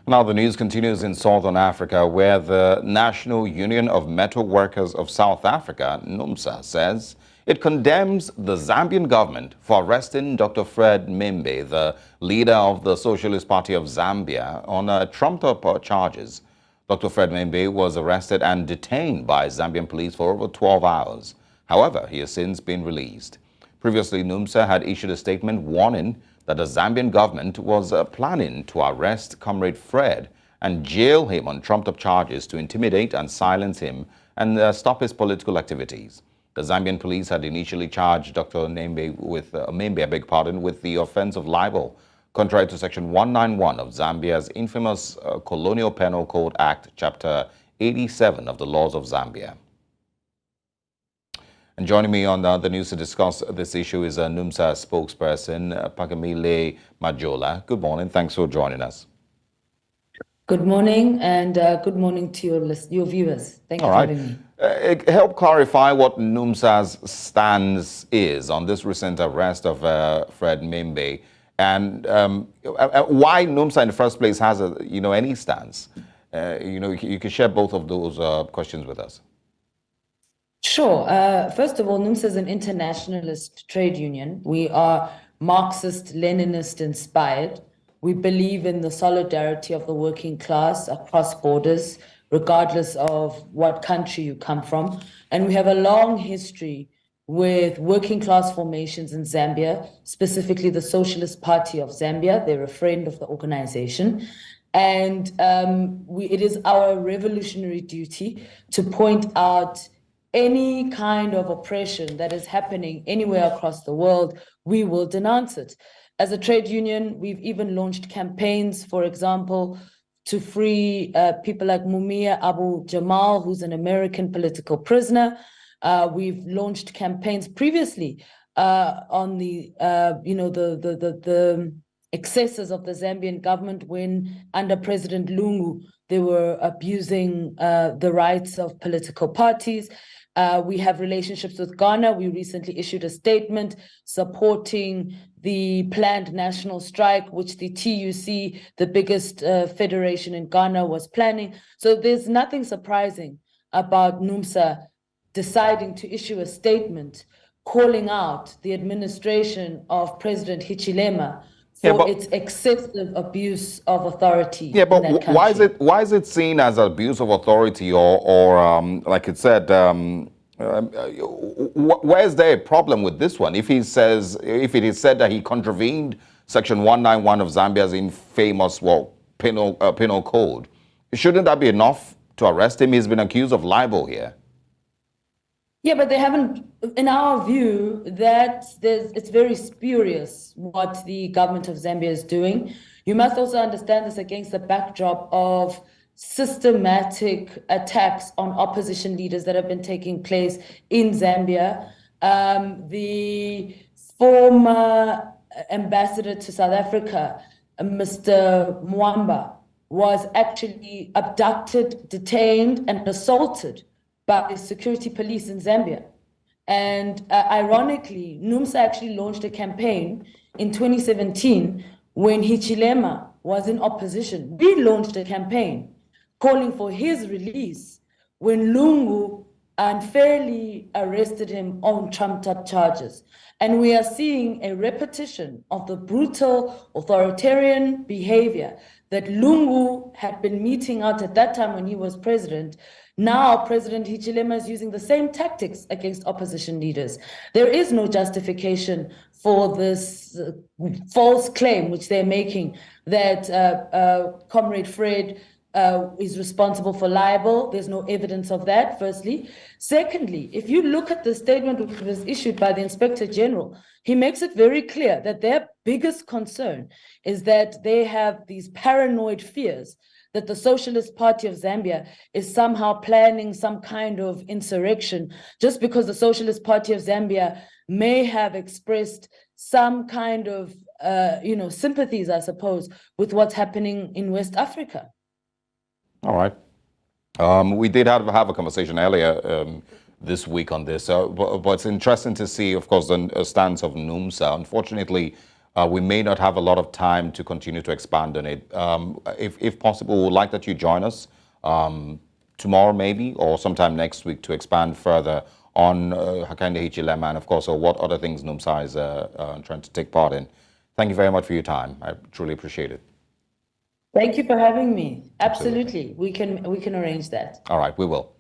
Now the news continues in Southern Africa, where the National Union of Metalworkers of South Africa, Numsa, says it condemns the Zambian government for arresting Dr. Fred Mimbe, the leader of the Socialist Party of Zambia, on trumped-up charges. Dr. Fred Mimbe was arrested and detained by Zambian police for over 12 hours. However, he has since been released. Previously, Numsa had issued a statement warning that the Zambian government was planning to arrest Comrade Fred and jail him on trumped-up charges to intimidate and silence him and stop his political activities. The Zambian police had initially charged Dr. Mimbe with the offense of libel, contrary to Section 191 of Zambia's infamous colonial Penal Code Act Chapter 87 of the laws of Zambia. And joining me on the news to discuss this issue is Numsa spokesperson, Phakamile Majola. Good morning. Thanks for joining us. Good morning, and good morning to your viewers. Thank you for having me. Help clarify what Numsa's stance is on this recent arrest of Fred Mimbe, and why Numsa in the first place has any stance. You can share both of those questions with us. Sure. First of all, Numsa is an internationalist trade union. We are Marxist, Leninist inspired. We believe in the solidarity of the working class across borders, regardless of what country you come from. And we have a long history with working class formations in Zambia, specifically the Socialist Party of Zambia. They're a friend of the organization. And it is our revolutionary duty to point out any kind of oppression that is happening anywhere across the world. We will denounce it. As a trade union, we've even launched campaigns, for example, to free people like Mumia Abu Jamal, who's an American political prisoner. We've launched campaigns previously on the excesses of the Zambian government when, under President Lungu, they were abusing the rights of political parties. We have relationships with Ghana. We recently issued a statement supporting the planned national strike, which the TUC, the biggest federation in Ghana, was planning. So there's nothing surprising about Numsa deciding to issue a statement calling out the administration of President Hichilema for its excessive abuse of authority. Yeah, but why is it seen as abuse of authority, or like it said, where is there a problem with this one? If it is said that he contravened Section 191 of Zambia's infamous penal code, shouldn't that be enough to arrest him? He's been accused of libel here. Yeah, but they haven't, in our view, it's very spurious what the government of Zambia is doing. You must also understand this against the backdrop of systematic attacks on opposition leaders that have been taking place in Zambia. The former ambassador to South Africa, Mr. Mwamba, was actually abducted, detained, and assaulted by the security police in Zambia. And ironically, Numsa actually launched a campaign in 2017 when Hichilema was in opposition. We launched a campaign calling for his release when Lungu unfairly arrested him on trumped-up charges. And we are seeing a repetition of the brutal authoritarian behavior that Lungu had been meting out at that time when he was president. Now, President Hichilema is using the same tactics against opposition leaders. There is no justification for this false claim, which they're making, that Comrade Fred is responsible for libel. There's no evidence of that, firstly. Secondly, if you look at the statement which was issued by the Inspector General, he makes it very clear that their biggest concern is that they have these paranoid fears that the Socialist Party of Zambia is somehow planning some kind of insurrection just because the Socialist Party of Zambia may have expressed some kind of, sympathies, I suppose, with what's happening in West Africa. All right. We did have a conversation earlier this week on this, but it's interesting to see, of course, the stance of Numsa. Unfortunately, We may not have a lot of time to continue to expand on it. If possible, we would like that you join us tomorrow maybe, or sometime next week to expand further on Hakainde Hichilema and of course what other things Numsa is trying to take part in. Thank you very much for your time. I truly appreciate it. Thank you for having me. Absolutely. We can arrange that. All right, we will.